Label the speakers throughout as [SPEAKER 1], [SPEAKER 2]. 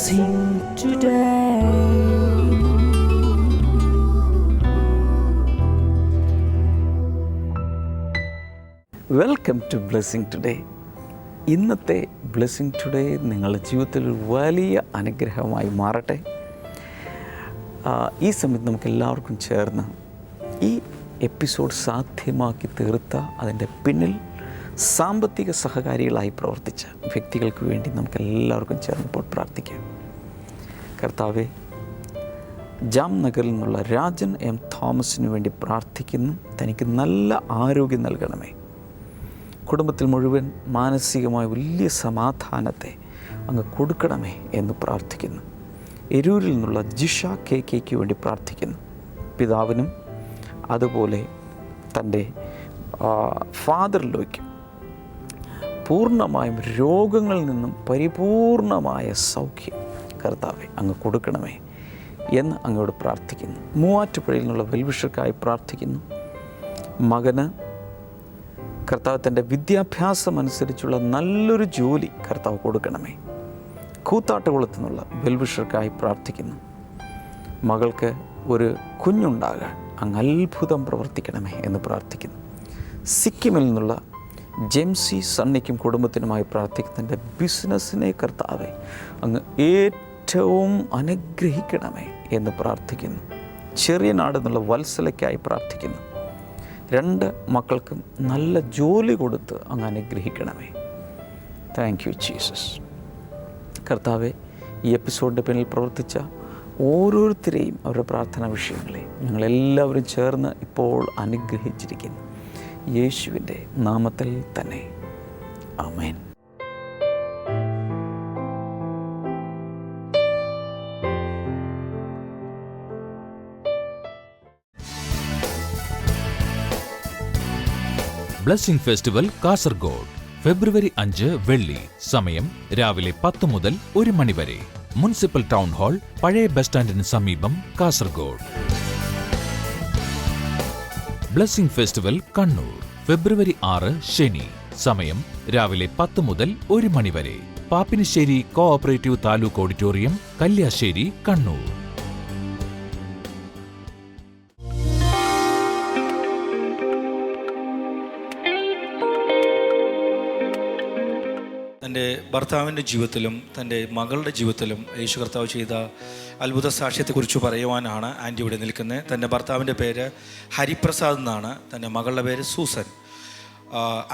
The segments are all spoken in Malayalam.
[SPEAKER 1] blessing today. Welcome to blessing today. ഇന്നത്തെ ബ്ലെസ്സിങ് ടുഡേ നിങ്ങളുടെ ജീവിതത്തിൽ ഒരു വലിയ അനുഗ്രഹമായി മാറട്ടെ. ഈ സമയത്ത് നമുക്ക് എല്ലാവർക്കും ചേർന്ന് ഈ എപ്പിസോഡ് സാധ്യമാക്കി തീർത്ത അതിൻ്റെ പിന്നിൽ സാമ്പത്തിക സഹകാരികളായി പ്രവർത്തിച്ച വ്യക്തികൾക്ക് വേണ്ടി നമുക്ക് എല്ലാവർക്കും ചേർന്നപ്പോൾ പ്രാർത്ഥിക്കാം. കർത്താവെ, ജാംനഗറിൽ നിന്നുള്ള രാജൻ എം തോമസിന് വേണ്ടി പ്രാർത്ഥിക്കുന്നു. തനിക്ക് നല്ല ആരോഗ്യം നൽകണമേ. കുടുംബത്തിൽ മുഴുവൻ മാനസികമായ വലിയ സമാധാനത്തെ അങ്ങ് കൊടുക്കണമേ എന്ന് പ്രാർത്ഥിക്കുന്നു. എരൂരിൽ നിന്നുള്ള ജിഷ കെക്ക് വേണ്ടി പ്രാർത്ഥിക്കുന്നു. പിതാവിനും അതുപോലെ തൻ്റെ ഫാദറിലേക്കും പൂർണ്ണമായും രോഗങ്ങളിൽ നിന്നും പരിപൂർണമായ സൗഖ്യം കർത്താവെ അങ്ങ് കൊടുക്കണമേ എന്ന് അങ്ങോട് പ്രാർത്ഥിക്കുന്നു. മൂവാറ്റുപുഴയിൽ നിന്നുള്ള വെൽവിഷർക്കായി പ്രാർത്ഥിക്കുന്നു. മകന് കർത്താവ് തൻ്റെ വിദ്യാഭ്യാസം അനുസരിച്ചുള്ള നല്ലൊരു ജോലി കർത്താവ് കൊടുക്കണമേ. കൂത്താട്ടുകുളത്തു നിന്നുള്ള വെൽവിഷർക്കായി പ്രാർത്ഥിക്കുന്നു. മകൾക്ക് ഒരു കുഞ്ഞുണ്ടാകാൻ അങ്ങ് അത്ഭുതം പ്രവർത്തിക്കണമേ എന്ന് പ്രാർത്ഥിക്കുന്നു. സിക്കിമിൽ നിന്നുള്ള ജെംസി സണ്ണിക്കും കുടുംബത്തിനുമായി പ്രാർത്ഥിക്കുന്നതിൻ്റെ ബിസിനസ്സിനെ കർത്താവെ അങ്ങ് ഏറ്റവും അനുഗ്രഹിക്കണമേ എന്ന് പ്രാർത്ഥിക്കുന്നു. ചെറിയ നാട് എന്നുള്ള വത്സലയ്ക്കായി പ്രാർത്ഥിക്കുന്നു. 2 മക്കൾക്കും നല്ല ജോലി കൊടുത്ത് അങ്ങ് അനുഗ്രഹിക്കണമേ. Thank you Jesus. കർത്താവെ, ഈ എപ്പിസോഡിൻ്റെ പിന്നിൽ പ്രവർത്തിച്ച ഓരോരുത്തരെയും അവരുടെ പ്രാർത്ഥനാ വിഷയങ്ങളെ ഞങ്ങളെല്ലാവരും ചേർന്ന് ഇപ്പോൾ അനുഗ്രഹിച്ചിരിക്കുന്നു. യേശുവിൻ്റെ നാമത്തിൽ തന്നെ ആമേൻ.
[SPEAKER 2] ബ്ലെസ്സിംഗ് ഫെസ്റ്റിവൽ കാസർഗോഡ് ഫെബ്രുവരി 5 വെള്ളി. സമയം രാവിലെ 10 മുതൽ 1 മണി വരെ. മുനിസിപ്പൽ ടൗൺ ഹാൾ, പഴയ ബസ് സ്റ്റാൻഡിന് സമീപം, കാസർഗോഡ്. ബ്ലെസ്സിംഗ് ഫെസ്റ്റിവൽ കണ്ണൂർ ഫെബ്രുവരി 6 ശനി. സമയം രാവിലെ 10 മുതൽ 1 മണി വരെ. Pappinisseri cooperative taluk auditorium, Kalliasseri, Kannur.
[SPEAKER 3] തൻ്റെ ഭർത്താവിൻ്റെ ജീവിതത്തിലും തൻ്റെ മകളുടെ ജീവിതത്തിലും യേശു കർത്താവ് ചെയ്ത അത്ഭുത സാക്ഷ്യത്തെക്കുറിച്ച് പറയുവാനാണ് ആൻറ്റി ഇവിടെ നിൽക്കുന്നത്. തൻ്റെ ഭർത്താവിൻ്റെ പേര് ഹരിപ്രസാദ് എന്നാണ്. തൻ്റെ മകളുടെ പേര് സൂസൻ.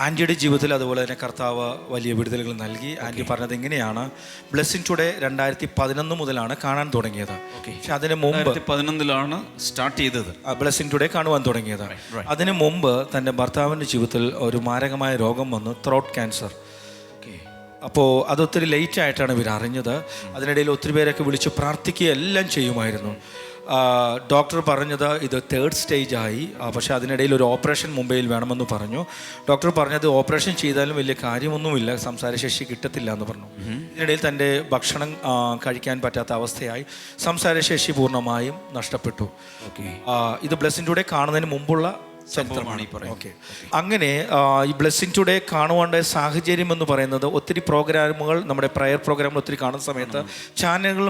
[SPEAKER 3] ആൻറ്റിയുടെ ജീവിതത്തിൽ അതുപോലെ തന്നെ കർത്താവ് വലിയ വിടുതലുകൾ നൽകി. ആൻറ്റി പറഞ്ഞത് ഇങ്ങനെയാണ്: ബ്ലെസ്സിംഗ് ടുഡേ 2011 മുതലാണ് കാണാൻ തുടങ്ങിയത്. പക്ഷെ അതിന് മുമ്പ് 2011 സ്റ്റാർട്ട് ചെയ്തത് ബ്ലെസ്സിംഗ് ടുഡേ കാണുവാൻ തുടങ്ങിയത്. അതിന് മുമ്പ് തൻ്റെ ഭർത്താവിൻ്റെ ജീവിതത്തിൽ ഒരു മാരകമായ രോഗം വന്നു, ത്രോട്ട് ക്യാൻസർ. അപ്പോൾ അതൊത്തിരി ലേറ്റായിട്ടാണ് ഇവർ അറിഞ്ഞത്. അതിനിടയിൽ ഒത്തിരി പേരൊക്കെ വിളിച്ച് പ്രാർത്ഥിക്കുക എല്ലാം ചെയ്യുമായിരുന്നു. ഡോക്ടർ പറഞ്ഞത് ഇത് 3rd സ്റ്റേജായി. പക്ഷേ അതിനിടയിൽ ഒരു ഓപ്പറേഷൻ മുംബൈയിൽ വേണമെന്ന് പറഞ്ഞു. ഡോക്ടർ പറഞ്ഞത് ഓപ്പറേഷൻ ചെയ്താലും വലിയ കാര്യമൊന്നുമില്ല, സംസാരശേഷി കിട്ടത്തില്ല എന്ന് പറഞ്ഞു. ഇതിനിടയിൽ തൻ്റെ ഭക്ഷണം കഴിക്കാൻ പറ്റാത്ത അവസ്ഥയായി, സംസാരശേഷി പൂർണ്ണമായും നഷ്ടപ്പെട്ടു. ഇത് ബ്ലെസ്സിംഗ് ടുഡേ കാണുന്നതിന് മുമ്പുള്ള ചരിത്രമാണ് ഈ പറയുന്നത്. ഓക്കെ, അങ്ങനെ ഈ ബ്ലെസ്സിംഗ് ടുഡേ കാണുവാനുള്ള സാഹചര്യം എന്ന് പറയുന്നത് ഒത്തിരി പ്രോഗ്രാമുകൾ, നമ്മുടെ പ്രയർ പ്രോഗ്രാമുകൾ ഒത്തിരി കാണുന്ന സമയത്ത് ചാനലുകൾ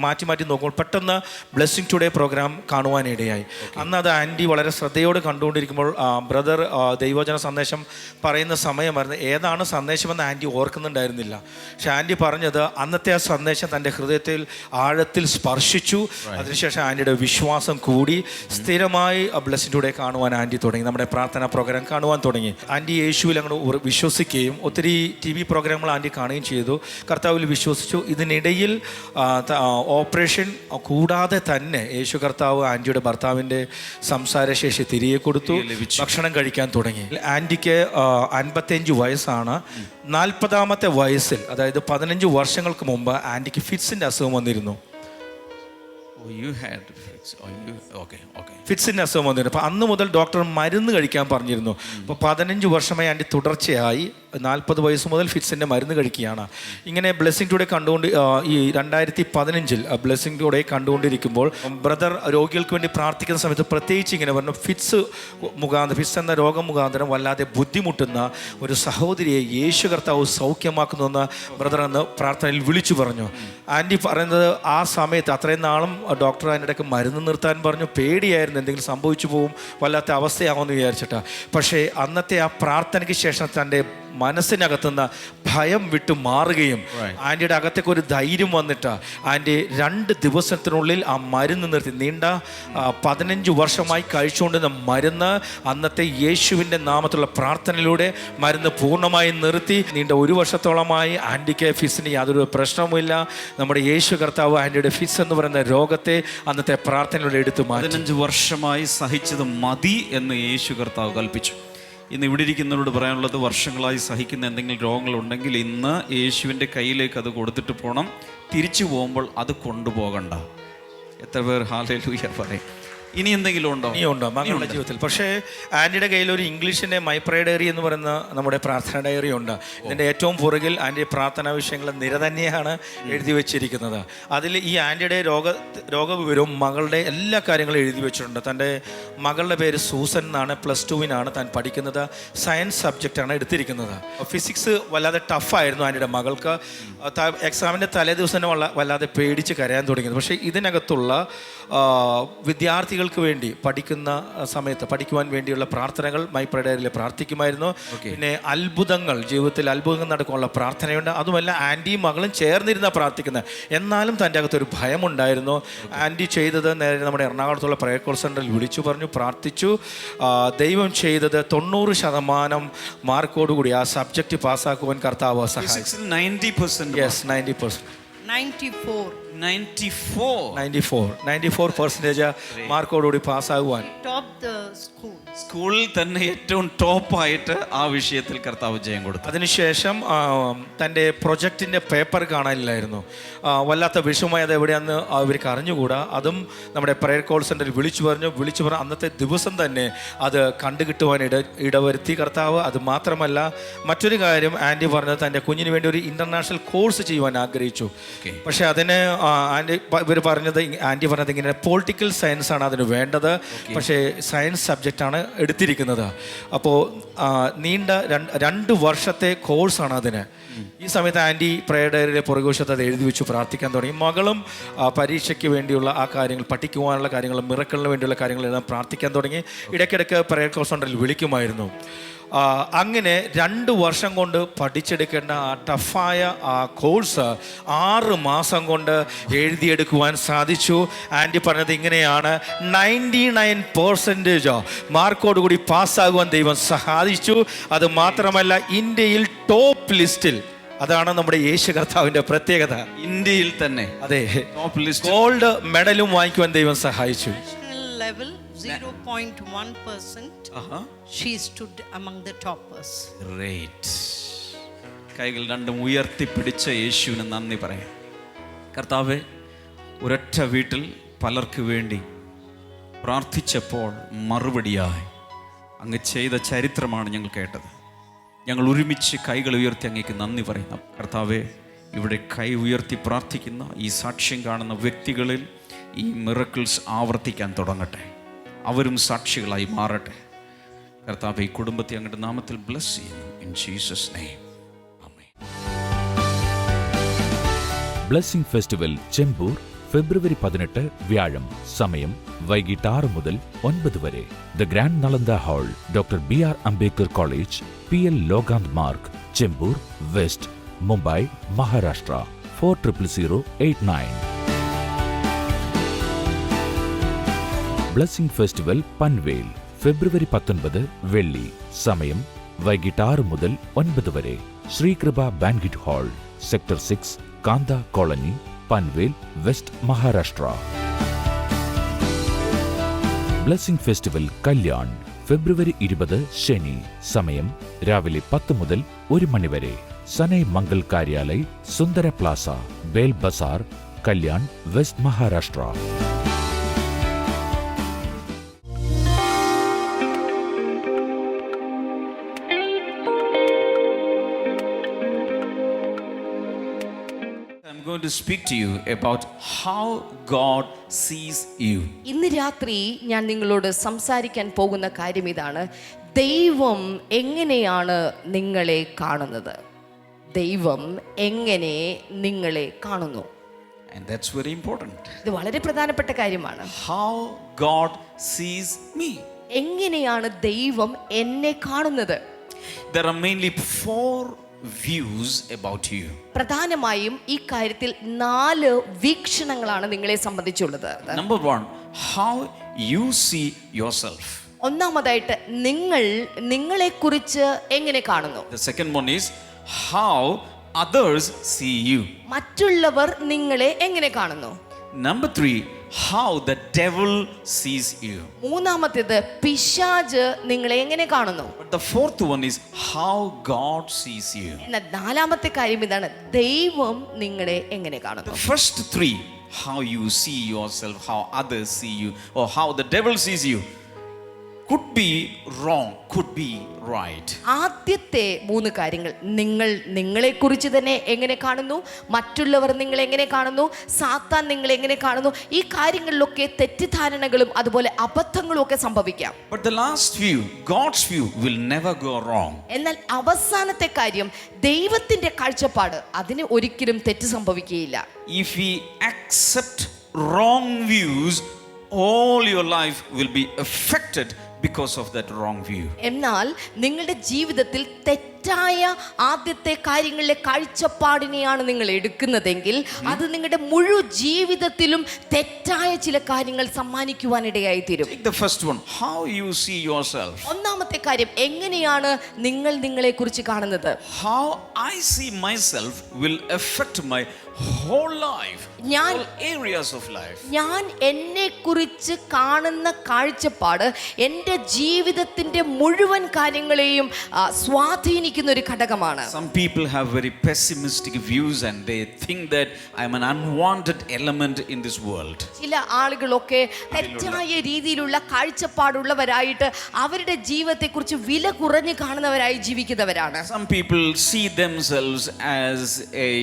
[SPEAKER 3] മാറ്റി നോക്കുമ്പോൾ പെട്ടെന്ന് ബ്ലെസ്സിംഗ് ടുഡേ പ്രോഗ്രാം കാണുവാനിടയായി. അന്ന് അത് ആൻറ്റി വളരെ ശ്രദ്ധയോടെ കണ്ടുകൊണ്ടിരിക്കുമ്പോൾ ബ്രദർ ദൈവവചന സന്ദേശം പറയുന്ന സമയമായിരുന്നു. ഏതാണ് സന്ദേശമെന്ന് ആൻറ്റി ഓർക്കുന്നുണ്ടായിരുന്നില്ല. പക്ഷെ ആൻറ്റി പറഞ്ഞത് അന്നത്തെ ആ സന്ദേശം തൻ്റെ ഹൃദയത്തിൽ ആഴത്തിൽ സ്പർശിച്ചു. അതിനുശേഷം ആൻറ്റിയുടെ വിശ്വാസം കൂടി. സ്ഥിരമായി ബ്ലെസ്സിംഗ് ടുഡേ കാണുവാൻ ആൻറ്റി തുടങ്ങി. നമ്മുടെ പ്രാർത്ഥനാ പ്രോഗ്രാം കാണുവാൻ തുടങ്ങി. ആൻറ്റി യേശുവിൽ അങ്ങോട്ട് വിശ്വസിക്കുകയും ഒത്തിരി TV പ്രോഗ്രാമുകൾ ആൻറ്റി കാണുകയും ചെയ്തു. കർത്താവിൽ വിശ്വസിച്ചു. ഇതിനിടയിൽ ഓപ്പറേഷൻ കൂടാതെ തന്നെ യേശു കർത്താവ് ആൻറ്റിയുടെ ഭർത്താവിൻ്റെ സംസാരശേഷി തിരികെ കൊടുത്തു. ഭക്ഷണം കഴിക്കാൻ തുടങ്ങി. ആൻറ്റിക്ക് 55 വയസ്സാണ്. 40ാമത്തെ വയസ്സിൽ, അതായത് 15 വർഷങ്ങൾക്ക് മുമ്പ് ആൻറ്റിക്ക് ഫിറ്റ്സിൻ്റെ അസുഖം വന്നിരുന്നു.
[SPEAKER 4] You had
[SPEAKER 3] ഫിറ്റ്സിൻ്റെ അസുഖം വന്നിരുന്നു. അപ്പോൾ അന്ന് മുതൽ ഡോക്ടർ മരുന്ന് കഴിക്കാൻ പറഞ്ഞിരുന്നു. അപ്പോൾ 15 വർഷമായി ആൻറ്റി തുടർച്ചയായി 40 വയസ്സ് മുതൽ ഫിറ്റ്സിൻ്റെ മരുന്ന് കഴിക്കുകയാണ്. ഇങ്ങനെ ബ്ലെസ്സിംഗ് ടുഡേ കണ്ടുകൊണ്ട് ഈ 2015 ബ്ലെസ്സിംഗ് ടുഡേ കണ്ടുകൊണ്ടിരിക്കുമ്പോൾ ബ്രദർ രോഗികൾക്ക് വേണ്ടി പ്രാർത്ഥിക്കുന്ന സമയത്ത് പ്രത്യേകിച്ച് ഇങ്ങനെ പറഞ്ഞു, ഫിറ്റ്സ് എന്ന രോഗം മുഖാന്തരം വല്ലാതെ ബുദ്ധിമുട്ടുന്ന ഒരു സഹോദരിയെ യേശു കർത്താവ് സൗഖ്യമാക്കുന്നുവെന്ന് ബ്രദർ അന്ന് പ്രാർത്ഥനയിൽ വിളിച്ചു പറഞ്ഞു. ആൻറ്റി പറയുന്നത് ആ സമയത്ത് അത്രയും നാളും ഡോക്ടർ അതിൻ്റെ ഇടയ്ക്ക് മരുന്ന് നിർത്താൻ പറഞ്ഞു. പേടിയായിരുന്നു, എന്തെങ്കിലും സംഭവിച്ചു പോകും, വല്ലാത്ത അവസ്ഥയാകുമെന്ന് വിചാരിച്ചിട്ട്. പക്ഷേ അന്നത്തെ ആ പ്രാർത്ഥനയ്ക്ക് ശേഷം തൻ്റെ മനസ്സിനകത്തുനിന്ന് ഭയം വിട്ടു മാറുകയും ആൻറ്റിയുടെ അകത്തേക്ക് ഒരു ധൈര്യം വന്നിട്ട് ആൻറ്റി 2 ദിവസത്തിനുള്ളിൽ ആ മരുന്ന് നിർത്തി. നീണ്ട 15 വർഷമായി കഴിച്ചുകൊണ്ടിരുന്ന മരുന്ന് അന്നത്തെ യേശുവിൻ്റെ നാമത്തിലുള്ള പ്രാർത്ഥനയിലൂടെ മരുന്ന് പൂർണ്ണമായും നിർത്തി. നീണ്ട 1 വർഷത്തോളമായി ആൻറ്റിക്ക് ഫിസിന് യാതൊരു പ്രശ്നവുമില്ല. നമ്മുടെ യേശു കർത്താവ് ആൻറ്റിയുടെ ഫിസ് എന്ന് പറയുന്ന രോഗത്തെ അന്നത്തെ പ്രാർത്ഥനയിലൂടെ എടുത്തു മാറ്റി.
[SPEAKER 4] 15 വർഷമായി സഹിച്ചത് മതി എന്ന് യേശു കർത്താവ് കൽപ്പിച്ചു. ഇന്ന് ഇവിടെ ഇരിക്കുന്നവരോട് പറയാനുള്ളത്, വർഷങ്ങളായി സഹിക്കുന്ന എന്തെങ്കിലും രോഗങ്ങളുണ്ടെങ്കിൽ ഇന്ന് യേശുവിൻ്റെ കയ്യിലേക്ക് അത് കൊടുത്തിട്ട് പോകണം. തിരിച്ചു പോകുമ്പോൾ അത് കൊണ്ടുപോകണ്ട. എത്ര പേർ ഹല്ലേലൂയ പറയും? ഇനി എന്തെങ്കിലും ഉണ്ടോ?
[SPEAKER 3] ഇനിയുണ്ടോ മകളുടെ ജീവിതത്തിൽ? പക്ഷേ ആൻറ്റിയുടെ കയ്യിൽ ഒരു ഇംഗ്ലീഷിൻ്റെ മൈ പ്രേ ഡയറി എന്ന് പറയുന്ന നമ്മുടെ പ്രാർത്ഥന ഡയറി ഉണ്ട്. ഇതിൻ്റെ ഏറ്റവും പുറകിൽ ആൻറ്റി പ്രാർത്ഥനാ വിഷയങ്ങൾ നിര തന്നെയാണ് എഴുതി വെച്ചിരിക്കുന്നത്. അതിൽ ഈ ആൻറ്റിയുടെ രോഗവിവരവും മകളുടെ എല്ലാ കാര്യങ്ങളും എഴുതി വെച്ചിട്ടുണ്ട്. തൻ്റെ മകളുടെ പേര് സൂസൻ എന്നാണ്. +2 താൻ പഠിക്കുന്നത്. സയൻസ് സബ്ജക്റ്റാണ് എടുത്തിരിക്കുന്നത്. ഫിസിക്സ് വല്ലാതെ ടഫായിരുന്നു ആൻറ്റിയുടെ മകൾക്ക്. എക്സാമിൻ്റെ തലേ ദിവസം തന്നെ വല്ലാതെ പേടിച്ച് കരയാൻ തുടങ്ങിയത്. പക്ഷേ ഇതിനകത്തുള്ള വിദ്യാർത്ഥികൾക്ക് വേണ്ടി പഠിക്കുന്ന സമയത്ത് പഠിക്കുവാൻ വേണ്ടിയുള്ള പ്രാർത്ഥനകൾ മൈ പ്രേ ഡയറിയിൽ പ്രാർത്ഥിക്കുമായിരുന്നു. പിന്നെ അത്ഭുതങ്ങൾ, ജീവിതത്തിൽ അത്ഭുതങ്ങൾ നടക്കാനുള്ള പ്രാർത്ഥനയുണ്ട്. അതുമല്ല ആൻറ്റിയും മകളും ചേർന്നിരുന്ന പ്രാർത്ഥിക്കുന്നത്. എന്നാലും തൻ്റെ അകത്തൊരു ഭയമുണ്ടായിരുന്നു. ആൻറ്റി ചെയ്തത് നേരെ നമ്മുടെ എറണാകുളത്തുള്ള പ്രയർ കോൾ സെൻ്ററിൽ വിളിച്ചു പറഞ്ഞു, പ്രാർത്ഥിച്ചു. ദൈവം ചെയ്തത് 90% മാർക്കോടുകൂടി ആ സബ്ജക്റ്റ് പാസ്സാക്കുവാൻ കർത്താവ് സഹായിച്ചു.
[SPEAKER 4] 90%.
[SPEAKER 3] യെസ്, 90%. 94% മാർക്കോടുകൂടി പാസ്സാകുവാൻ.
[SPEAKER 4] സ്കൂളിൽ തന്നെ ഏറ്റവും ടോപ്പായിട്ട് ആ വിഷയത്തിൽ കർത്താവ് ജയം കൊടുത്തു.
[SPEAKER 3] അതിനുശേഷം തൻ്റെ പ്രൊജക്റ്റിൻ്റെ പേപ്പർ കാണാനില്ലായിരുന്നു. വല്ലാത്ത വിഷമമായി അത് എവിടെയാണെന്ന് അവർക്ക് അറിഞ്ഞുകൂടാ. അതും നമ്മുടെ പ്രയർ കോൾ സെൻ്ററിൽ വിളിച്ചു പറഞ്ഞു. അന്നത്തെ ദിവസം തന്നെ അത് കണ്ടുകിട്ടുവാൻ ഇടവരുത്തി കർത്താവ്. അത് മാത്രമല്ല, മറ്റൊരു കാര്യം ആൻറ്റി പറഞ്ഞത്, തൻ്റെ കുഞ്ഞിന് വേണ്ടി ഒരു ഇൻ്റർനാഷണൽ കോഴ്സ് ചെയ്യുവാൻ ആഗ്രഹിച്ചു. പക്ഷേ അതിന് ആൻറ്റി പറഞ്ഞത് ഇങ്ങനെ പൊളിറ്റിക്കൽ സയൻസ് ആണ് അതിന് വേണ്ടത്. പക്ഷേ സയൻസ് സബ്ജക്റ്റാണ് എടുത്തിരിക്കുന്നത്. അപ്പോൾ നീണ്ട 2 വർഷത്തെ കോഴ്സാണ് അതിന്. ഈ സമയത്ത് ആൻറ്റി പ്രേയർ ഡയറിയിലെ പുറകുവശത്ത് അത് എഴുതി വെച്ചു പ്രാർത്ഥിക്കാൻ തുടങ്ങി. മകളും പരീക്ഷയ്ക്ക് വേണ്ടിയുള്ള ആ കാര്യങ്ങൾ, പഠിക്കുവാനുള്ള കാര്യങ്ങൾ, മിറക്കിളിന് വേണ്ടിയുള്ള കാര്യങ്ങൾ എല്ലാം പ്രാർത്ഥിക്കാൻ തുടങ്ങി. ഇടയ്ക്കിടയ്ക്ക് പ്രേയർ കോൾ സെൻ്ററിൽ വിളിക്കുമായിരുന്നു. അങ്ങനെ 2 വർഷം കൊണ്ട് പഠിച്ചെടുക്കേണ്ട ആ ടഫായ ആ കോഴ്സ് 6 മാസം കൊണ്ട് എഴുതിയെടുക്കുവാൻ സാധിച്ചു. ആൻറ്റി പറഞ്ഞത് ഇങ്ങനെയാണ്, 99% മാർക്കോടുകൂടി പാസ്സാകുവാൻ ദൈവം സഹായിച്ചു. അത് മാത്രമല്ല, ഇന്ത്യയിൽ ടോപ്പ് ലിസ്റ്റിൽ, അതാണ് നമ്മുടെ യേശു കർത്താവിൻ്റെ പ്രത്യേകത,
[SPEAKER 4] ഇന്ത്യയിൽ തന്നെ
[SPEAKER 3] അതെ
[SPEAKER 4] ടോപ്പ് ലിസ്റ്റ്
[SPEAKER 3] ഗോൾഡ് മെഡലും വാങ്ങിക്കുവാൻ ദൈവം സഹായിച്ചു.
[SPEAKER 5] 0.1% she stood among the toppers.
[SPEAKER 4] Great. കൈകൾ രണ്ടും ഉയർത്തിപ്പിടിച്ച യേശുവിന് നന്ദി പറയാം. കർത്താവേ, ഒരൊറ്റ വീട്ടിൽ പലർക്ക് വേണ്ടി പ്രാർത്ഥിച്ചപ്പോൾ മറുപടിയായി അങ്ങ് ചെയ്ത ചരിത്രമാണ് ഞങ്ങൾ കേട്ടത്. ഞങ്ങൾ ഒരുമിച്ച് കൈകൾ ഉയർത്തി അങ്ങേക്ക് നന്ദി പറയുന്നു. കർത്താവേ, ഇവിടെ കൈ ഉയർത്തി പ്രാർത്ഥിക്കുന്ന ഈ സാക്ഷ്യം കാണുന്ന വ്യക്തികളിൽ ഈ മിറക്കിൾസ് ആവർത്തിക്കാൻ തുടങ്ങട്ടെ. അവരും സാക്ഷികളായി മാറട്ടെ. കർത്താവേ, ഈ കുടുംബത്തെ അങ്ങയുടെ നാമത്തിൽ ബ്ലെസ് ചെയ്യുന്നു. In Jesus name, amen.
[SPEAKER 2] Blessing festival Chembur February 18 വ്യാഴം. സമയം വൈകിട്ട് 6 മുതൽ 9 വരെ. The grand Nalanda hall, doctor BR Ambedkar college, PL Lokhande Marg, Chembur west, Mumbai, Maharashtra. 400089. Blessing festival Panvel February 19 വെള്ളി. സമയം വൈകിട്ട് 6 മുതൽ 9 വരെ. Sreekrupa ബാൻക്വറ്റ് hall, sector 6, Kanta colony, Panvel west, Maharashtra. Blessing festival Kalyan February 20 ശനി. സമയം രാവിലെ 10 മുതൽ 1 മണി വരെ. Sanae Mangal Karyalay, Sundara plaza, Bel Bazar, Kalyan west, Maharashtra.
[SPEAKER 4] going to speak to you about how God sees you.
[SPEAKER 6] ഇന്ന് രാത്രി ഞാൻ നിങ്ങളോട് സംസാരിക്കാൻ പോകുന്ന കാര്യം ഇതാണ്. ദൈവം എങ്ങനെയാണ് നിങ്ങളെ കാണുന്നത്? ദൈവം എങ്ങനെ നിങ്ങളെ കാണുന്നു?
[SPEAKER 4] And that's very important.
[SPEAKER 6] ഇത് വളരെ പ്രധാനപ്പെട്ട കാര്യമാണ്.
[SPEAKER 4] How God sees me.
[SPEAKER 6] എങ്ങനെയാണ് ദൈവം എന്നെ കാണുന്നത്?
[SPEAKER 4] There are mainly 4 views about you.
[SPEAKER 6] പ്രധാനമായും ഈ കാര്യത്തിൽ 4 വീക്ഷണങ്ങളാണ് നിങ്ങളെ സംബന്ധിച്ചുള്ളത്.
[SPEAKER 4] Number 1, how you see yourself.
[SPEAKER 6] ഒന്നാമതായിട്ട് നിങ്ങൾ നിങ്ങളെക്കുറിച്ച് എങ്ങനെ കാണുന്നു?
[SPEAKER 4] The second one is how others see you.
[SPEAKER 6] മറ്റുള്ളവർ നിങ്ങളെ എങ്ങനെ കാണുന്നു?
[SPEAKER 4] Number 3, how the devil sees you.
[SPEAKER 6] മൂന്നാമത്തേത് പിശാച് നിങ്ങളെ എങ്ങനെ കാണുന്നു?
[SPEAKER 4] But the fourth one is how God sees you.
[SPEAKER 6] എന്നാൽ 4ാമത്തെ കാര്യം ഇതാണ്, ദൈവം നിങ്ങളെ എങ്ങനെ കാണുന്നു?
[SPEAKER 4] The first 3, how you see yourself, how others see you, or how the devil sees you, could be wrong, could be right.
[SPEAKER 6] ആദ്യത്തെ 3 കാര്യങ്ങൾ, നിങ്ങൾ നിങ്ങളെക്കുറിച്ച് തന്നെ എങ്ങനെ കാണുന്നു, മറ്റുള്ളവർ നിങ്ങളെ എങ്ങനെ കാണുന്നു, സാത്താൻ നിങ്ങളെ എങ്ങനെ കാണുന്നു, ഈ കാര്യങ്ങളിലൊക്കെ തെറ്റിദ്ധാരണകളും അതുപോലെ അബദ്ധങ്ങളും ഒക്കെ സംഭവിക്കാം.
[SPEAKER 4] But the last view, God's view, will never go wrong.
[SPEAKER 6] എന്നാൽ അവസാനത്തെ കാര്യം, ദൈവത്തിന്റെ കാഴ്ചപ്പാട്, അതിന് ഒരിക്കലും തെറ്റ് സംഭവിക്കുകയില്ല.
[SPEAKER 4] If we accept wrong views, all your life will be affected because of that wrong view.
[SPEAKER 6] എന്നാൽ നിങ്ങളുടെ ജീവിതത്തിൽ തെറ്റായ ആദ്യത്തെ കാര്യങ്ങളിലെ കാഴ്ചപ്പാടിനെയാണ് നിങ്ങൾ എടുക്കുന്നതെങ്കിൽ അത് നിങ്ങളുടെ മുഴുവൻ ജീവിതത്തിലും തെറ്റായ ചില കാര്യങ്ങൾ സമ്മാനിക്കുവാനിടയായി തീരും.
[SPEAKER 4] Take the first one, how you see yourself.
[SPEAKER 6] ഒന്നാമത്തെ കാര്യം, എങ്ങനെയാണ് നിങ്ങൾ നിങ്ങളെക്കുറിച്ച് കാണുന്നത്?
[SPEAKER 4] How I see myself will affect my whole life, all areas of life.
[SPEAKER 6] ഞാൻ എന്നെക്കുറിച്ച് കാണുന്ന കാഴ്ചപ്പാട് എൻ്റെ ജീവിതത്തിൻ്റെ മുഴുവൻ കാര്യങ്ങളെയും സ്വാധീനിക്കുന്ന ഒരു ഘടകമാണ്.
[SPEAKER 4] Some people have very pessimistic views and they think that I am an unwanted element in this world.
[SPEAKER 6] ചില ആളുകളൊക്കെ തെറ്റായ രീതിയിലുള്ള കാഴ്ചപ്പാടുള്ളവരായിട്ട് അവരുടെ ജീവിതത്തെക്കുറിച്ച് വില കുറഞ്ഞ് കാണുന്നവരായി ജീവിക്കുന്നവരാണ്.
[SPEAKER 4] Some people see themselves as a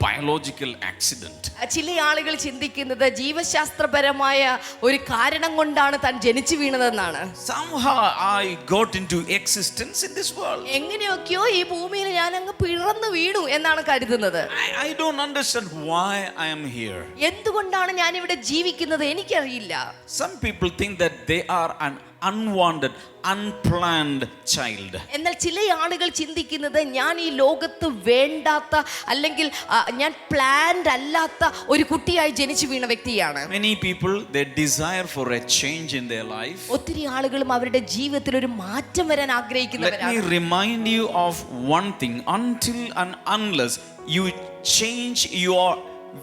[SPEAKER 4] biological accident.
[SPEAKER 6] ചില ആളുകൾ ചിന്തിക്കുന്നത് ജീവശാസ്ത്രപരമായ ഒരു കാരണം കൊണ്ടാണ് താൻ ജനിച്ചു വീണതെന്നാണ്.
[SPEAKER 4] Somehow I got into existence in this world.
[SPEAKER 6] എങ്ങനെയൊക്കെയോ ഈ ഭൂമിയിൽ ഞാൻ അങ്ങ് പിറന്നു വീണു എന്നാണ് കരുതുന്നത്.
[SPEAKER 4] I don't understand why I am here.
[SPEAKER 6] എന്തുകൊണ്ടാണ് ഞാൻ ഇവിടെ ജീവിക്കുന്നത് എനിക്കറിയില്ല.
[SPEAKER 4] Some people think that they are an unwanted, unplanned child.
[SPEAKER 6] എന്നാൽ ചില ആളുകൾ ചിന്തിക്കുന്നത് ഞാൻ ഈ ലോകത്ത് വേണ്ടാത്ത അല്ലെങ്കിൽ ഞാൻ പ്ലാൻഡ് അല്ലാത്ത ഒരു കുട്ടിയായി ജനിച്ചു വീണ വ്യക്തിയാണ്.
[SPEAKER 4] Many people, they desire for a change in their life.
[SPEAKER 6] ഒത്തിരി ആളുകളും അവരുടെ ജീവിതത്തിൽ ഒരു മാറ്റം വരാൻ ആഗ്രഹിക്കുന്നവരാണ്.
[SPEAKER 4] Let me remind you of one thing. Until and unless you change your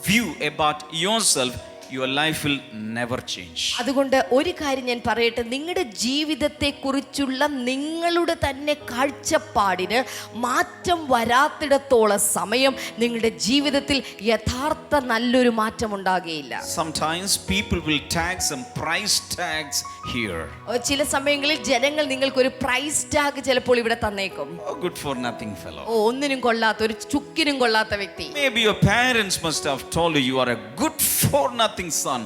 [SPEAKER 4] view about yourself, your life will never change.
[SPEAKER 6] അതുകൊണ്ട് ഒരു കാര്യം ഞാൻ പറയട്ടെ, നിങ്ങളുടെ ജീവിതത്തെക്കുറിച്ചുള്ള നിങ്ങളുടെ തന്നെ കാഴ്ചപ്പാടിന് മാറ്റം വരാത്തിടത്തോളം സമയം നിങ്ങളുടെ ജീവിതത്തിൽ യഥാർത്ഥ നല്ലൊരു മാറ്റം ഉണ്ടാകുകയില്ല.
[SPEAKER 4] Sometimes people will tag some price tags here.
[SPEAKER 6] ചില സമയങ്ങളിൽ ജനങ്ങൾ നിങ്ങൾക്കൊരു പ്രൈസ് ടാഗ് ചിലപ്പോൾ ഇവിടെ തന്നേക്കും.
[SPEAKER 4] Oh, good for nothing fellow.
[SPEAKER 6] ഒന്നിനും കൊള്ളാത്ത, ഒരു ചുക്കിനും കൊള്ളാത്ത വ്യക്തി.
[SPEAKER 4] Maybe your parents must have told you you are a good for nothing son.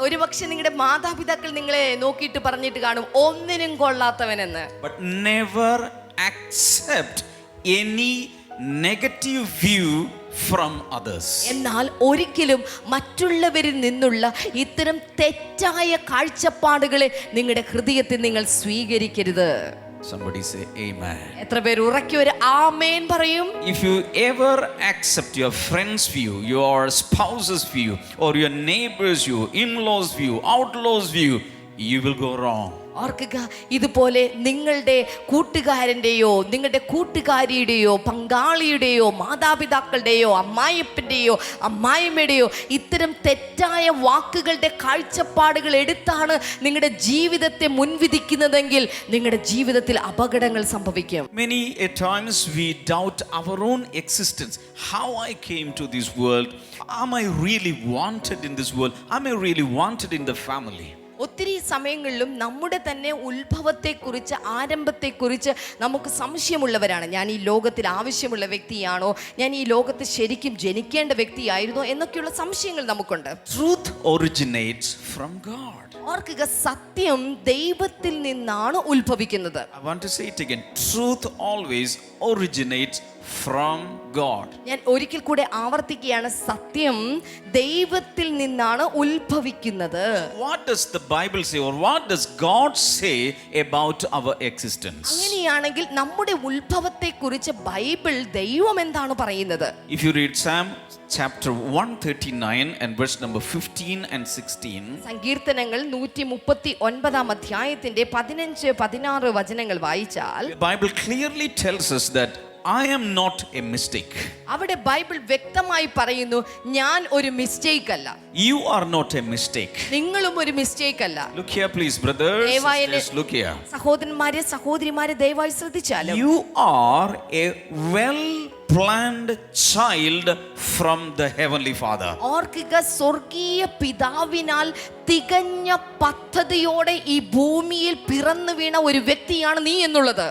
[SPEAKER 6] ഒരു പക്ഷെ നിങ്ങളുടെ മാതാപിതാക്കൾ നിങ്ങളെ നോക്കിയിട്ട് പറഞ്ഞിട്ട് കാണും ഒന്നിനും കൊള്ളാത്തവനെന്ന്.
[SPEAKER 4] But never accept any negative view from others.
[SPEAKER 6] എന്നാൽ ഒരിക്കലും മറ്റുള്ളവരിൽ നിന്നുള്ള ഇത്തരം തെറ്റായ കാഴ്ചപ്പാടുകളെ നിങ്ങളുടെ ഹൃദയത്തിൽ നിങ്ങൾ സ്വീകരിക്കരുത്.
[SPEAKER 4] Somebody say amen.
[SPEAKER 6] എത്ര പേര് ഉറക്കി ഒരു ആമേൻ പറയും?
[SPEAKER 4] If you ever accept your friend's view, your spouse's view, or your neighbor's view, in-laws view, outlaws view, you will go wrong.
[SPEAKER 6] ഓർക്കുക, ഇതുപോലെ നിങ്ങളുടെ കൂട്ടുകാരൻ്റെയോ നിങ്ങളുടെ കൂട്ടുകാരിയുടെയോ പങ്കാളിയുടെയോ മാതാപിതാക്കളുടെയോ അമ്മായിയപ്പൻ്റെയോ അമ്മായിമ്മയുടെയോ ഇത്തരം തെറ്റായ വാക്കുകളുടെ കാഴ്ചപ്പാടുകൾ എടുത്താണ് നിങ്ങളുടെ ജീവിതത്തെ മുൻവിധിക്കുന്നതെങ്കിൽ നിങ്ങളുടെ ജീവിതത്തിൽ അപകടങ്ങൾ സംഭവിക്കും.
[SPEAKER 4] Many a times we doubt our own existence. How I came to this world? Am I really wanted in this world? Am I really wanted in the family?
[SPEAKER 6] ഒത്തിരി സമയങ്ങളിലും നമ്മുടെ തന്നെ ഉത്ഭവത്തെക്കുറിച്ച്, ആരംഭത്തെക്കുറിച്ച് നമുക്ക് സംശയമുള്ളവരാണ്. ഞാൻ ഈ ലോകത്തിൽ ആവശ്യമുള്ള വ്യക്തിയാണോ, ഞാൻ ഈ ലോകത്ത് ശരിക്കും ജനിക്കേണ്ട വ്യക്തിയായിരുന്നോ എന്നൊക്കെയുള്ള സംശയങ്ങൾ നമുക്കുണ്ട്.
[SPEAKER 4] Truth originates from God.
[SPEAKER 6] ഓർക്കുക, സത്യം ദൈവത്തിൽ നിന്നാണ് ഉത്ഭവിക്കുന്നത്.
[SPEAKER 4] I want to say it again. Truth always originates from God.
[SPEAKER 6] ഞാൻ ഒരിക്കൽ കൂടെ ആവർത്തിക്കുകയാണ്, സത്യം ദൈവത്തിൽ നിന്നാണ് ഉത്ഭവിക്കുന്നത്.
[SPEAKER 4] What does the Bible say, or what does God say about our existence?
[SPEAKER 6] അങ്ങനെയാണെങ്കിൽ നമ്മുടെ ഉത്ഭവത്തെക്കുറിച്ച് ബൈബിൾ, ദൈവം എന്താണ് പറയുന്നത്?
[SPEAKER 4] If you read Psalm chapter 139 and verse number 15 and 16,
[SPEAKER 6] സങ്കീർത്തനങ്ങൾ 139 അധ്യായത്തിന്റെ 15-16 വചനങ്ങൾ വായിച്ചാൽ
[SPEAKER 4] the Bible clearly tells us that I am not a mistake.
[SPEAKER 6] അവിടെ ബൈബിൾ വ്യക്തമായി പറയുന്നു, ഞാൻ ഒരു മിസ്റ്റേക്ക് അല്ല.
[SPEAKER 4] You are not a mistake.
[SPEAKER 6] നിങ്ങളും ഒരു മിസ്റ്റേക്ക് അല്ല.
[SPEAKER 4] Look here please, brothers, sisters, look here.
[SPEAKER 6] സഹോദരന്മാരെ, സഹോദരിമാരെ, ദയവായി ശ്രദ്ധിച്ചാലും,
[SPEAKER 4] You are a well planned child from the heavenly Father.
[SPEAKER 6] ഓർക്കുക, സ്വർഗീയ പിതാവിനാൽ തികഞ്ഞ പദ്ധതിയോടെ ഈ ഭൂമിയിൽ പിറന്നു വീണ ഒരു വ്യക്തിയാണ് നീ എന്നുള്ളത്.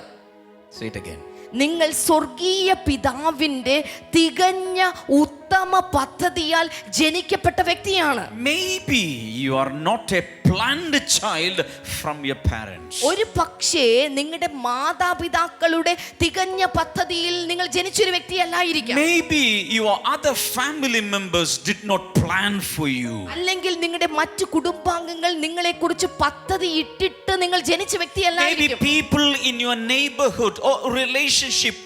[SPEAKER 4] Say it again.
[SPEAKER 6] നിങ്ങൾ സ്വർഗീയ പിതാവിന്റെ തികഞ്ഞ ഉത്തമ പദ്ധതിയാൽ ജനിക്കപ്പെട്ട വ്യക്തിയാണ്.
[SPEAKER 4] Maybe you are not a planned child from your parents.
[SPEAKER 6] ഒരു പക്ഷേ നിങ്ങളുടെ മാതാപിതാക്കളുടെ തികഞ്ഞ പദ്ധതിയിൽ നിങ്ങൾ ജനിച്ചൊരു വ്യക്തിയല്ലായിരിക്കാം.
[SPEAKER 4] Maybe your other family members did not plan for you.
[SPEAKER 6] അല്ലെങ്കിൽ നിങ്ങളുടെ മറ്റു കുടുംബാംഗങ്ങൾ നിങ്ങളെ കുറിച്ച് പദ്ധതി ഇട്ടിട്ട് നിങ്ങൾ ജനിച്ച
[SPEAKER 4] Maybe
[SPEAKER 6] വ്യക്തിയല്ലായിരിക്കും.
[SPEAKER 4] people in your neighborhood or relationship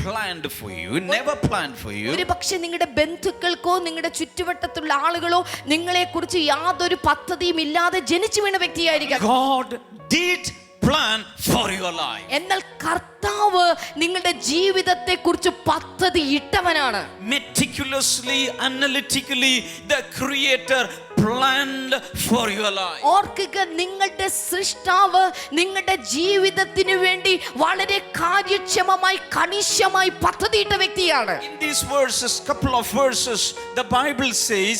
[SPEAKER 4] planned for you, never planned for you.
[SPEAKER 6] ഒരു പക്ഷേ നിങ്ങളുടെ ബന്ധുക്കൾക്കോ നിങ്ങളുടെ ചുറ്റുവട്ടത്തുള്ള ആളുകളോ നിങ്ങളെ കുറിച്ച് യാതൊരു പദ്ധതിയും ഇല്ലാതെ ജനിച്ചു വീണ വ്യക്തിയായിരിക്കാം.
[SPEAKER 4] God did plan for your life.
[SPEAKER 6] എന്നാൽ കർത്താവ് നിങ്ങളുടെ ജീവിതത്തെ കുറിച്ച് പദ്ധതി ഇട്ടവനാണ്.
[SPEAKER 4] Meticulously, analytically, the Creator planned for your life.
[SPEAKER 6] ഓർക്കുക, നിങ്ങളുടെ സൃഷ്ടാവ് നിങ്ങളുടെ ജീവിതത്തിന് വേണ്ടി വളരെ കാര്യക്ഷമമായി, കണിശമായി പദ്ധതിയിട്ട വ്യക്തിയാണ്.
[SPEAKER 4] In these verses, couple of verses, the Bible says,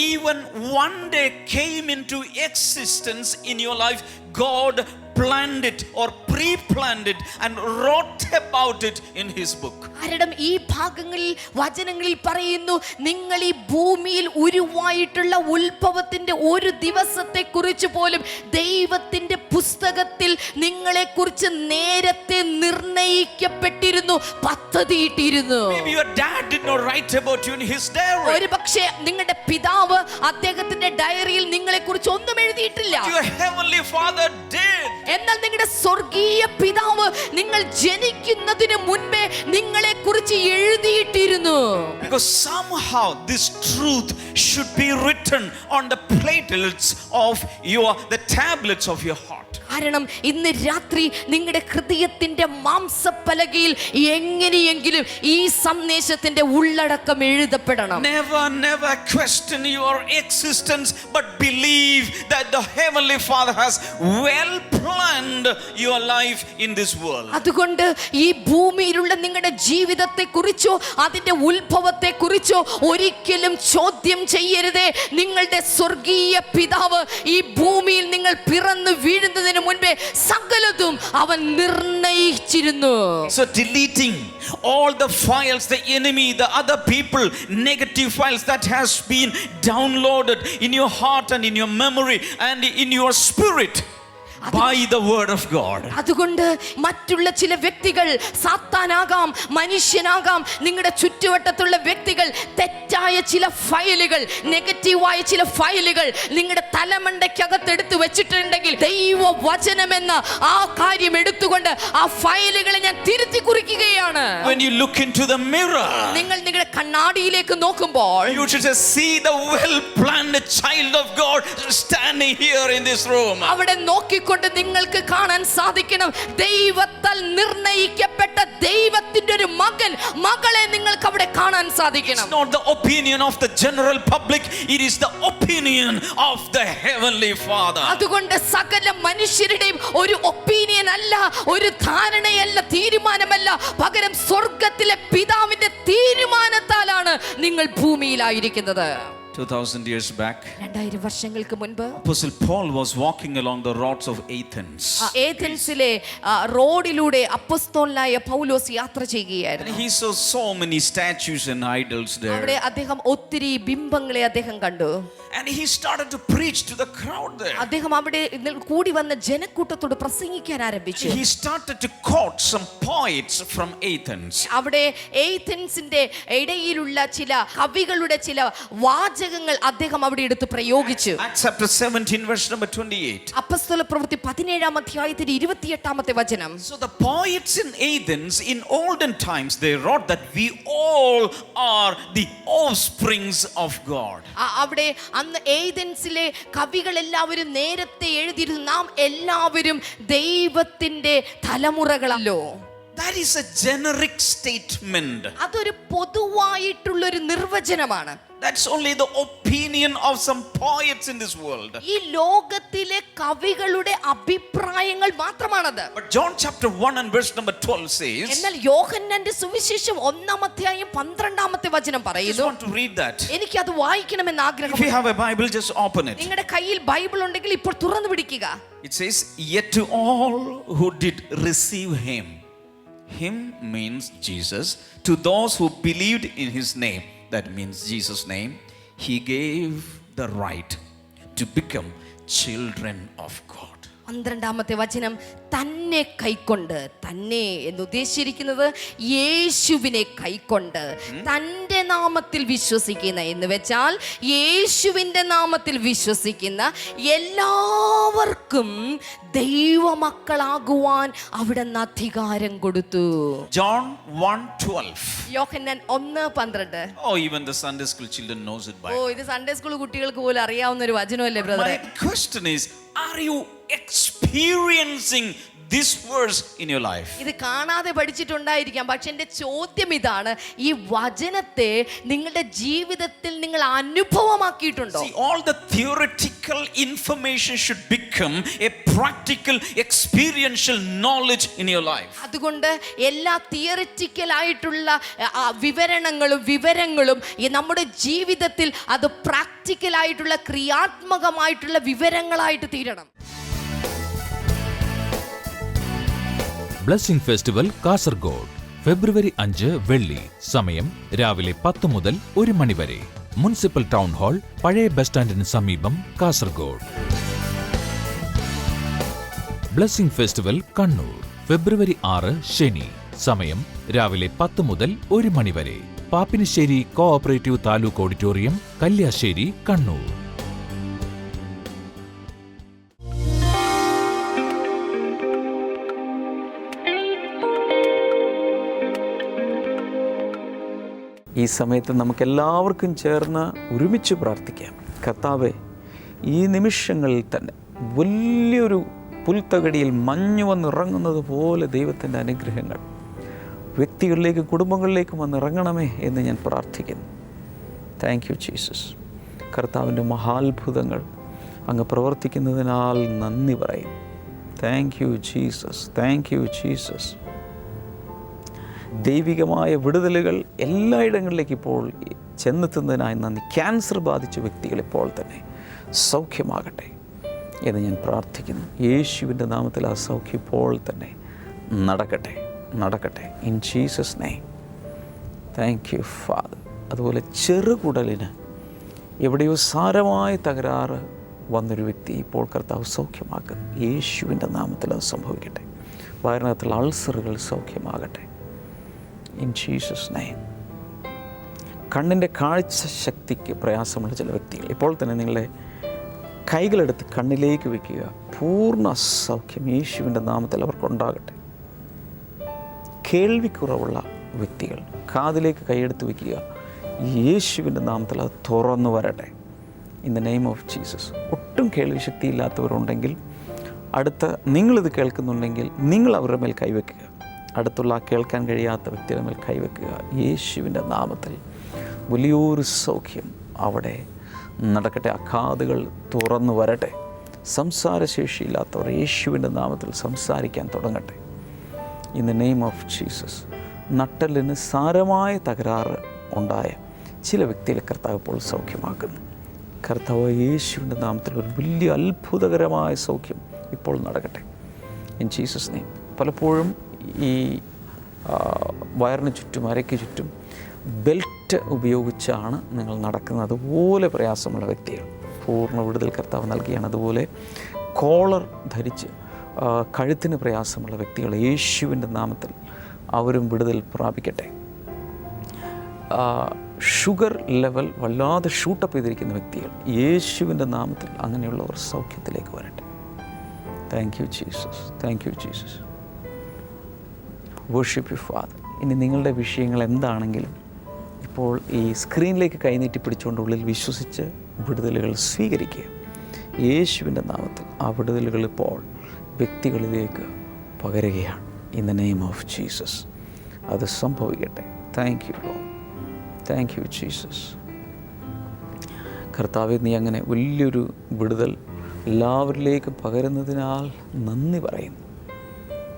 [SPEAKER 4] even one day came into existence in your life. God planned it or pre-planned it and wrote about it in his book.
[SPEAKER 6] കാരണം ഈ ഭാഗങ്ങളിൽ, വചനങ്ങളിൽ പറയുന്നു, നിങ്ങൾ ഈ ഭൂമിയിൽ ഉരുവായിട്ടുള്ള ഉത്ഭവത്തിന്റെ ഒരു ദിവസത്തെ കുറിച്ച് പോലും ദൈവത്തിന്റെ പുസ്തകത്തിൽ നിങ്ങളെ കുറിച്ച് നേരത്തെ നിർണയിക്കപ്പെട്ടിരുന്നു, പദ്ധതിയിട്ടിരുന്നു.
[SPEAKER 4] Maybe your dad did not write about you in his diary.
[SPEAKER 6] ഒരു പക്ഷേ നിങ്ങളുടെ പിതാവ് അദ്ദേഹത്തിന്റെ ഡയറിയിൽ നിങ്ങളെ കുറിച്ച് ഒന്നും എഴുതിയിട്ടില്ല.
[SPEAKER 4] Your heavenly Father did.
[SPEAKER 6] എന്നാൽ നിങ്ങളുടെ സ്വർഗീയ പിതാവ് നിങ്ങൾ ജനിക്കുന്നതിന് മുൻപേ നിങ്ങളെ കുറിച്ച് എഴുതിയിട്ടിരുന്നു.
[SPEAKER 4] Because somehow this truth should be written on the platelets of the tablets of your heart.
[SPEAKER 6] കാരണം ഇന്ന് രാത്രി നിങ്ങളുടെ ഹൃദയത്തിന്റെ മാംസപ്പലകയിൽ എങ്ങനെയെങ്കിലും ഈ സന്ദേശത്തിന്റെ ഉള്ളടക്കം എഴുതപ്പെടണം.
[SPEAKER 4] Never question your existence, but believe that the heavenly Father has well planned your life in this world.
[SPEAKER 6] അതുകൊണ്ട് ഈ ഭൂമിയിലുള്ള നിങ്ങളുടെ ജീവിതത്തെ കുറിച്ചോ അതിന്റെ ഉത്ഭവത്തെ കുറിച്ചോ ഒരിക്കലും ചോദ്യം ചെയ്യരുതേ. നിങ്ങളുടെ സ്വർഗീയ പിതാവ് ഈ ഭൂമിയിൽ നിങ്ങൾ പിറന്നു വീഴുന്നതിന് മുൻപേ സകലതും അവൻ നിർണയിച്ചിരുന്നു.
[SPEAKER 4] So deleting all the files, the enemy, the other people, negative files that has been downloaded in your heart and in your memory and in your spirit by the word of God.
[SPEAKER 6] അതുകൊണ്ട് മറ്റുള്ള ചില വ്യക്തികൾ, സാത്താനാകാം, മനുഷ്യനാകാം, നിങ്ങളുടെ ചുറ്റുവട്ടത്തുള്ള വ്യക്തികൾ തെറ്റായ ചില ഫയലുകൾ, നെഗറ്റീവായ ചില ഫയലുകൾ നിങ്ങളുടെ തലമണ്ടയ്ക്കകത്ത് എടുത്തു വെച്ചിട്ടുണ്ടെങ്കിൽ ദൈവ വചനമെന്ന ആ കാര്യം എടുത്തുകൊണ്ട് ആ ഫയലുകളെ ഞാൻ തിരുത്തി കുറിക്കുകയാണ്.
[SPEAKER 4] When you look into the mirror,
[SPEAKER 6] നിങ്ങൾ നിങ്ങളുടെ കണ്ണാടിയിലേക്ക് നോക്കുമ്പോൾ
[SPEAKER 4] you should just see the well planned child of God standing here in this room.
[SPEAKER 6] അവിടെ നോക്കി കൊണ്ട് നിങ്ങൾക്ക് കാണാൻ സാധിക്കണം, ദൈവത്താൽ നിർണയിക്കപ്പെട്ട ദൈവത്തിന്റെ ഒരു മകൻ, മകളെ നിങ്ങൾക്ക് അവിടെ കാണാൻ സാധിക്കണം.
[SPEAKER 4] It's not the opinion of the general public, it is the opinion of the heavenly Father.
[SPEAKER 6] അതുകൊണ്ട് സകല മനുഷ്യരുടെയും ഒരു ഒപ്പീനിയൻ അല്ല, ഒരു ധാരണയല്ല, തീരുമാനമല്ല, പകരം സ്വർഗത്തിലെ പിതാവിന്റെ തീരുമാനത്താലാണ് നിങ്ങൾ ഭൂമിയിലായിരിക്കുന്നത്.
[SPEAKER 4] 2000 years back,
[SPEAKER 6] 2000 വർഷങ്ങൾക്ക് മുൻപ്
[SPEAKER 4] Apostle Paul was walking along the roads of Athens.
[SPEAKER 6] ഏഥൻസിലെ റോഡിലൂടെ അപ്പോസ്തലനായ പൗലോസ് യാത്ര ചെയ്യുകയായിരുന്നു.
[SPEAKER 4] And he saw so many statues and idols there.
[SPEAKER 6] അവിടെ അദ്ദേഹം ഒത്തിരി ബിംബങ്ങളെ അദ്ദേഹം കണ്ടു.
[SPEAKER 4] And he started to preach to the crowd there.
[SPEAKER 6] അദ്ദേഹം അവിടെ കൂടി വന്ന ജനക്കൂട്ടത്തോട് പ്രസംഗിക്കാൻ ആരംഭിച്ചു.
[SPEAKER 4] He started to quote some poets from Athens.
[SPEAKER 6] അവിടെ ഏഥൻസിന്റെ ഇടയിലുള്ള ചില കവികളുടെ ചില വാചകങ്ങൾ അദ്ദേഹം അവിടെ എടുത്ത് പ്രയോഗിച്ചു.
[SPEAKER 4] Acts chapter 17 verse number 28.
[SPEAKER 6] അപ്പോസ്തലപ്രവൃത്തി 17-ാം അധ്യായത്തിന്റെ 28-ാമത്തെ വചനം.
[SPEAKER 4] So the poets in Athens in olden times they wrote that we all are the offsprings of God.
[SPEAKER 6] അവിടെ അന്ന് ഏഥൻസിലെ കവികൾ എല്ലാവരും നേരത്തെ എഴുതിയിരുന്നു, നാം എല്ലാവരും ദൈവത്തിന്റെ തലമുറകളല്ലോ.
[SPEAKER 4] That is a generic statement.
[SPEAKER 6] അതൊരു പൊതുവായിട്ടുള്ളൊരു നിർവചനമാണ്.
[SPEAKER 4] That's only the opinion of some poets in this world.
[SPEAKER 6] ഈ ലോകത്തിലെ കവികളുടെ അഭിപ്രായങ്ങൾ മാത്രമാണത്.
[SPEAKER 4] But John chapter 1 and verse number 12 says,
[SPEAKER 6] എന്നാൽ യോഹന്നാന്റെ സുവിശേഷം 1-ാം അധ്യായം 12-ാമത്തെ വചനം
[SPEAKER 4] I just
[SPEAKER 6] പറയുന്നു.
[SPEAKER 4] want to read that.
[SPEAKER 6] എനിക്ക് അത് വായിക്കണമെന്ന്
[SPEAKER 4] If you
[SPEAKER 6] ആഗ്രഹമുണ്ട്.
[SPEAKER 4] have a Bible, just open it.
[SPEAKER 6] നിങ്ങളുടെ കയ്യിൽ ബൈബിൾ ഉണ്ടെങ്കിൽ ഇപ്പോൾ തുറന്നു പിടിക്കുക.
[SPEAKER 4] It says, yet to all who did receive him. Him means Jesus. To those who believed in his name, that means Jesus' name, he gave the right to become children of God.
[SPEAKER 6] 12-ാമത്തെ വചനം തന്നെ കൈക്കൊണ്ട്, തന്നെ എന്ന് ഉദ്ദേശിച്ചിരിക്കുന്നത് യേശുവിനെ കൈക്കൊണ്ട് തൻ്റെ നാമത്തിൽ വിശ്വസിക്കുന്ന എന്ന് വെച്ചാൽ യേശുവിൻ്റെ നാമത്തിൽ വിശ്വസിക്കുന്ന എല്ലാവർക്കും ദൈവമക്കളാകുവാൻ അവിടുന്ന് അധികാരം കൊടുത്തു.
[SPEAKER 4] John 1:12.
[SPEAKER 6] Yohannan 1:12.
[SPEAKER 4] Oh, even the Sunday school children knows it by.
[SPEAKER 6] ഇത് സൺഡേ സ്കൂൾ കുട്ടികൾക്ക് പോലും അറിയാവുന്ന ഒരു വചനമല്ലേ ബ്രദറെ?
[SPEAKER 4] My question is, are you experiencing this verse in your life?
[SPEAKER 6] ഇത് കാണാതെ പഠിച്ചിട്ടുണ്ടായിരിക്കാം, പക്ഷെ എൻ്റെ ചോദ്യം ഇതാണ്, ഈ വചനത്തെ നിങ്ങളുടെ ജീവിതത്തിൽ നിങ്ങൾ അനുഭവമാക്കിയിട്ടുണ്ടോ?
[SPEAKER 4] See, all the theoretical information should become a practical experiential knowledge in your life.
[SPEAKER 6] അതുകൊണ്ട് എല്ലാ തിയറിറ്റിക്കൽ ആയിട്ടുള്ള വിവരങ്ങളും ഈ നമ്മുടെ ജീവിതത്തിൽ അത് പ്രാക്ടിക്കൽ ആയിട്ടുള്ള ക്രിയാത്മകമായിട്ടുള്ള വിവരങ്ങളായിട്ട് തീരണം.
[SPEAKER 2] ബ്ലെസ്സിംഗ് ഫെസ്റ്റിവൽ കാസർഗോഡ് ഫെബ്രുവരി 5 വെള്ളി. സമയം രാവിലെ 10 മുതൽ 1 മണി വരെ. മുനിസിപ്പൽ ടൗൺ ഹാൾ, പഴയ ബസ് സ്റ്റാൻഡിന് സമീപം, കാസർഗോഡ്. ബ്ലെസ്സിംഗ് ഫെസ്റ്റിവൽ കണ്ണൂർ ഫെബ്രുവരി 6 ശനി. സമയം രാവിലെ 10 മുതൽ 1 മണി വരെ. Pappinisseri cooperative taluk auditorium, Kalliasseri, Kannur.
[SPEAKER 1] ഈ സമയത്ത് നമുക്കെല്ലാവർക്കും ചേർന്ന് ഒരുമിച്ച് പ്രാർത്ഥിക്കാം. കർത്താവേ, ഈ നിമിഷങ്ങളിൽ തന്നെ വലിയൊരു പുൽത്തകടിയിൽ മഞ്ഞ് വന്നിറങ്ങുന്നത് പോലെ ദൈവത്തിൻ്റെ അനുഗ്രഹങ്ങൾ വ്യക്തികളിലേക്കും കുടുംബങ്ങളിലേക്കും വന്നിറങ്ങണമേ എന്ന് ഞാൻ പ്രാർത്ഥിക്കുന്നു. Thank you Jesus. കർത്താവിൻ്റെ മഹാത്ഭുതങ്ങൾ അങ്ങ് പ്രവർത്തിക്കുന്നതിനാൽ നന്ദി പറയും. Thank you Jesus, thank you Jesus. ദൈവികമായ വിടുതലുകൾ എല്ലായിടങ്ങളിലേക്ക് ഇപ്പോൾ ചെന്നെത്തുന്നതിനായി നന്ദി. ക്യാൻസർ ബാധിച്ച വ്യക്തികൾ ഇപ്പോൾ തന്നെ സൗഖ്യമാകട്ടെ എന്ന് ഞാൻ പ്രാർത്ഥിക്കുന്നു. യേശുവിൻ്റെ നാമത്തിൽ ആ സൗഖ്യം ഇപ്പോൾ തന്നെ നടക്കട്ടെ in Jesus name. Thank you father. അതുപോലെ ചെറുകുടലിന് എവിടെയോ സാരമായ തകരാറ് വന്നൊരു വ്യക്തി ഇപ്പോൾ കർത്താവ് സൗഖ്യമാക്കുന്നു. യേശുവിൻ്റെ നാമത്തിൽ അത് സംഭവിക്കട്ടെ. വയറിനകത്തുള്ള അൾസറുകൾ സൗഖ്യമാകട്ടെ ഇൻ ജീസസ് നെയിം. കണ്ണിൻ്റെ കാഴ്ച ശക്തിക്ക് പ്രയാസമുള്ള ചില വ്യക്തികൾ ഇപ്പോൾ തന്നെ നിങ്ങളെ കൈകളെടുത്ത് കണ്ണിലേക്ക് വയ്ക്കുക. പൂർണ്ണ സൗഖ്യം യേശുവിൻ്റെ നാമത്തിൽ അവർക്കുണ്ടാകട്ടെ. കേൾവിക്കുറവുള്ള വ്യക്തികൾ കാതിലേക്ക് കൈയെടുത്ത് വയ്ക്കുക. യേശുവിൻ്റെ നാമത്തിൽ അത് തുറന്നു വരട്ടെ in the name of Jesus. ഒട്ടും കേൾവി ശക്തി ഇല്ലാത്തവരുണ്ടെങ്കിൽ നിങ്ങളിത് കേൾക്കുന്നുണ്ടെങ്കിൽ നിങ്ങൾ അവരുടെ മേൽ കൈവയ്ക്കുക. അടുത്തുള്ള കേൾക്കാൻ കഴിയാത്ത വ്യക്തിയുടെ മേൽ കൈവയ്ക്കുക. യേശുവിൻ്റെ നാമത്തിൽ വലിയൊരു സൗഖ്യം അവിടെ നടക്കട്ടെ. ആ കാതുകൾ തുറന്നു വരട്ടെ. സംസാരശേഷിയില്ലാത്തവർ യേശുവിൻ്റെ നാമത്തിൽ സംസാരിക്കാൻ തുടങ്ങട്ടെ in the name of Jesus. നട്ടലിന് സാരമായ തകരാറ് ഉണ്ടായ ചില വ്യക്തികളെ കർത്താവ് ഇപ്പോൾ സൗഖ്യമാക്കുന്നു. കർത്താവ് യേശുവിൻ്റെ നാമത്തിൽ ഒരു വലിയ അത്ഭുതകരമായ സൗഖ്യം ഇപ്പോൾ നടക്കട്ടെ ഇൻ ജീസസ് നെയിം. പലപ്പോഴും ഈ വയറിന് ചുറ്റും അരയ്ക്ക് ചുറ്റും ബെൽറ്റ് ഉപയോഗിച്ചാണ് നിങ്ങൾ നടക്കുന്നത്. അതുപോലെ പ്രയാസമുള്ള വ്യക്തികൾ പൂർണ്ണ വിടുതൽ കർത്താവ് നൽകിയാണ്. അതുപോലെ കോളർ ധരിച്ച് കഴുത്തിന് പ്രയാസമുള്ള വ്യക്തികൾ യേശുവിൻ്റെ നാമത്തിൽ അവരും വിടുതൽ പ്രാപിക്കട്ടെ. ഷുഗർ ലെവൽ വല്ലാതെ ഷൂട്ടപ്പ് ചെയ്തിരിക്കുന്ന വ്യക്തികൾ യേശുവിൻ്റെ നാമത്തിൽ അങ്ങനെയുള്ളവർ സൗഖ്യത്തിലേക്ക് വരട്ടെ. Thank you Jesus, thank you Jesus. Worship you father. ഇനി നിങ്ങളുടെ വിഷയങ്ങൾ എന്താണെങ്കിലും ഇപ്പോൾ ഈ സ്ക്രീനിലേക്ക് കൈനീട്ടി പിടിച്ചുകൊണ്ട് ഉള്ളിൽ വിശ്വസിച്ച് വിടുതലുകൾ സ്വീകരിക്കുക. യേശുവിൻ്റെ നാമത്തിൽ ആ വിടുതലുകൾ ഇപ്പോൾ വ്യക്തികളിലേക്ക് പകരുകയാണ്. In the name of Jesus അത് സംഭവിക്കട്ടെ. Thank you Lord, thank you Jesus. കർത്താവേ, നീ അങ്ങനെ വലിയൊരു വിടുതൽ എല്ലാവരിലേക്കും പകരുന്നതിനാൽ നന്ദി പറയുന്നു.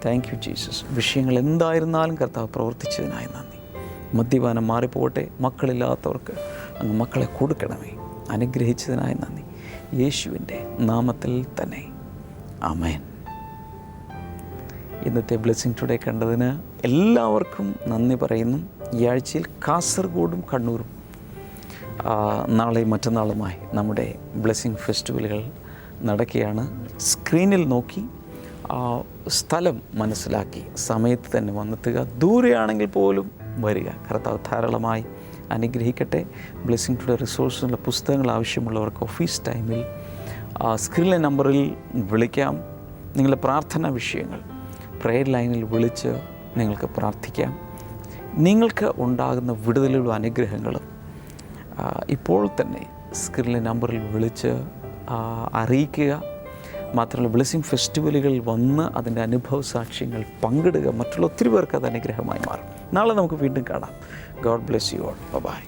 [SPEAKER 1] Thank you Jesus. വിഷയങ്ങൾ എന്തായിരുന്നാലും കർത്താവ് പ്രവർത്തിച്ചതിനായി നന്ദി. മദ്യപാനം മാറിപ്പോകട്ടെ. മക്കളില്ലാത്തവർക്ക് അങ്ങ് മക്കളെ കൊടുക്കണമേ. അനുഗ്രഹിച്ചതിനായി നന്ദി. യേശുവിൻ്റെ നാമത്തിൽ തന്നെ ആമേൻ. ഇന്നത്തെ ബ്ലെസ്സിങ് ടുഡേ കണ്ടതിന് എല്ലാവർക്കും നന്ദി പറയുന്നു. ഈ ആഴ്ചയിൽ കാസർഗോഡും കണ്ണൂരും നാളെയും മറ്റന്നാളുമായി നമ്മുടെ ബ്ലെസ്സിങ് ഫെസ്റ്റിവലുകൾ നടക്കുകയാണ്. സ്ക്രീനിൽ നോക്കി സ്ഥലം മനസ്സിലാക്കി സമയത്ത് തന്നെ വന്നെത്തുക. ദൂരെയാണെങ്കിൽ പോലും വരിക. കർത്താവ് ധാരാളമായി അനുഗ്രഹിക്കട്ടെ. ബ്ലെസ്സിങ് ടുഡേ റിസോഴ്സിനുള്ള പുസ്തകങ്ങൾ ആവശ്യമുള്ളവർക്ക് ഓഫീസ് ടൈമിൽ സ്ക്രീനിലെ നമ്പറിൽ വിളിക്കാം. നിങ്ങളുടെ പ്രാർത്ഥനാ വിഷയങ്ങൾ പ്രെയർ ലൈനിൽ വിളിച്ച് നിങ്ങൾക്ക് പ്രാർത്ഥിക്കാം. നിങ്ങൾക്ക് ഉണ്ടാകുന്ന വിടുതലുകളും അനുഗ്രഹങ്ങളും ഇപ്പോൾ തന്നെ സ്ക്രീനിലെ നമ്പറിൽ വിളിച്ച് അറിയിക്കുക. മാത്രമല്ല, ബ്ലെസ്സിങ് ഫെസ്റ്റിവലുകളിൽ വന്ന് അതിൻ്റെ അനുഭവ സാക്ഷ്യങ്ങൾ പങ്കിടുക. മറ്റുള്ള ഒത്തിരി പേർക്ക് അത് അനുഗ്രഹമായി മാറും. നാളെ നമുക്ക് വീണ്ടും കാണാം. God bless you all. By.